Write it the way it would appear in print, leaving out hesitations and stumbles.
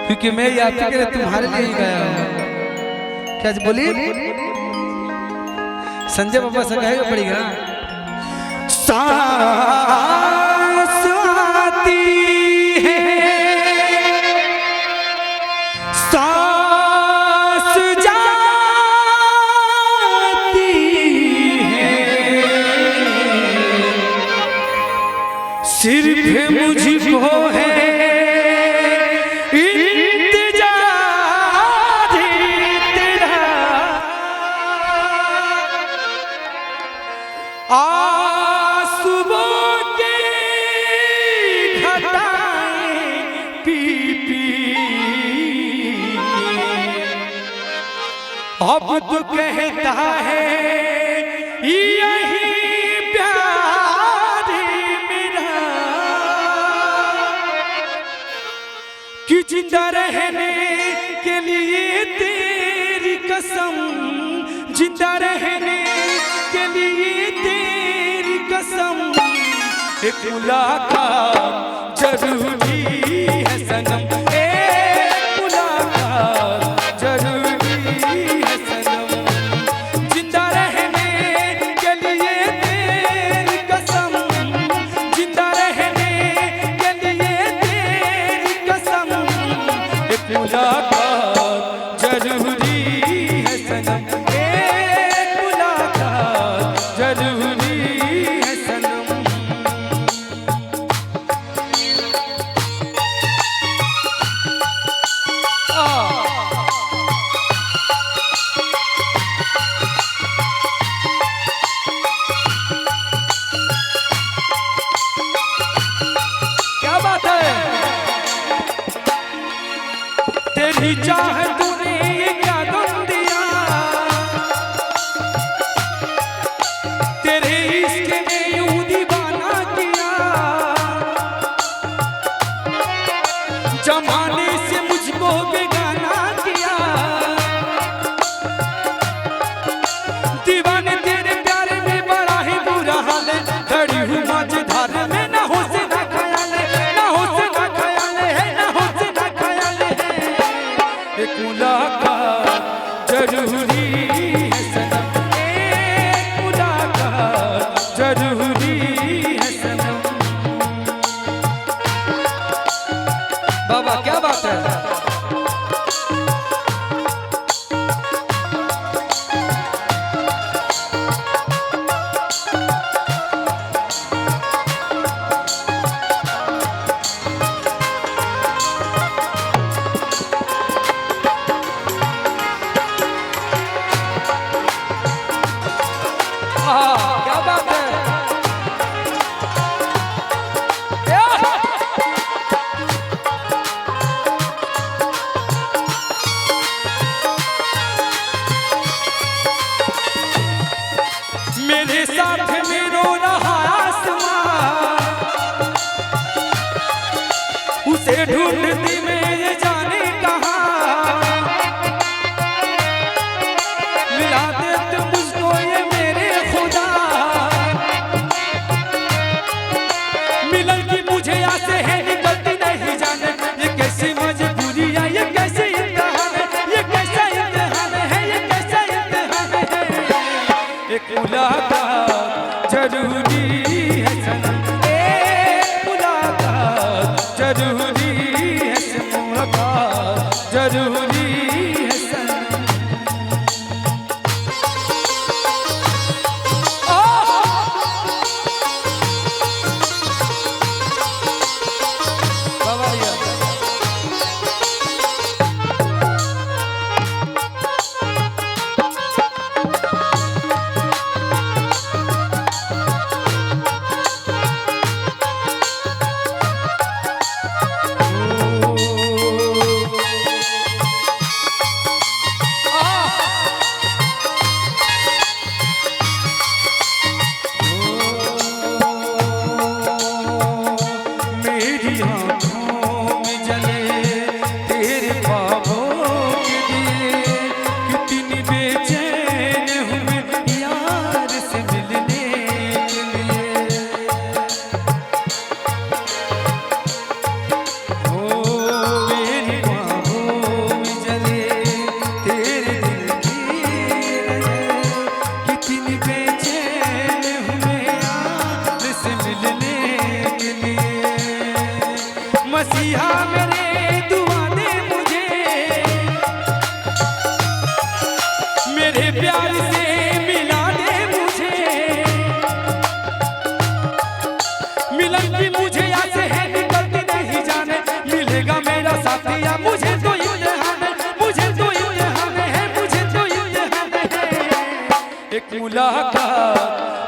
क्योंकि मैं याद के तुम्हारे लिए ही गाया हूँ। क्या बोली संजय बाबा से कहेगा पड़ेगा सांस आती है सांस जाती है सिर्फ मुझको है आंसुओं की घटाएं पी पी अब तो कहता है यही प्यार मेरा कि जिंदा रहने के लिए तेरी कसम जिंदा रहने के लिए तेरी कसम एक मुलाकात जरूरी है सनम एक मुलाकात जरूरी है सनम जिंदा रहने के लिए तेरी कसम जिंदा रहने के लिए तेरी कसम एक मुलाकात जरूरी है सनम जरूरी है सनम। क्या बात है तेरी चाहत तूने ये क्या गम दिया तेरे इश्क ने यूं दीवाना किया जमाने से मुझको बेगाना किया दीवाने तेरे प्यार में बड़ा ही बुरा हाल है खड़ी हूँ मझधार में ना होश ना ख्याल है ना होश ना ख्याल है ना होश ना ख्याल है एक मुलाकात जरूरी है सनम एक मुलाकात जरूरी है सनम। बाबा क्या बात है क्या बात है मेरे साथ में रो रहा आसमां उसे ढूंढती मैं ये जाने कहाँ मिला दे तो मुझको ये मेरे खुदा मिलन की मुझे आसे है निकलती नहीं जाने ये कैसी मजबूरी है ये कैसे इम्तिहान है ये कैसा इम्तिहान है ये कैसा इम्तिहान है एक मुलाकात जरूरी है सनम एक मुलाकात जरूरी है मुलाकात जरूरी है सनम। मुलाकात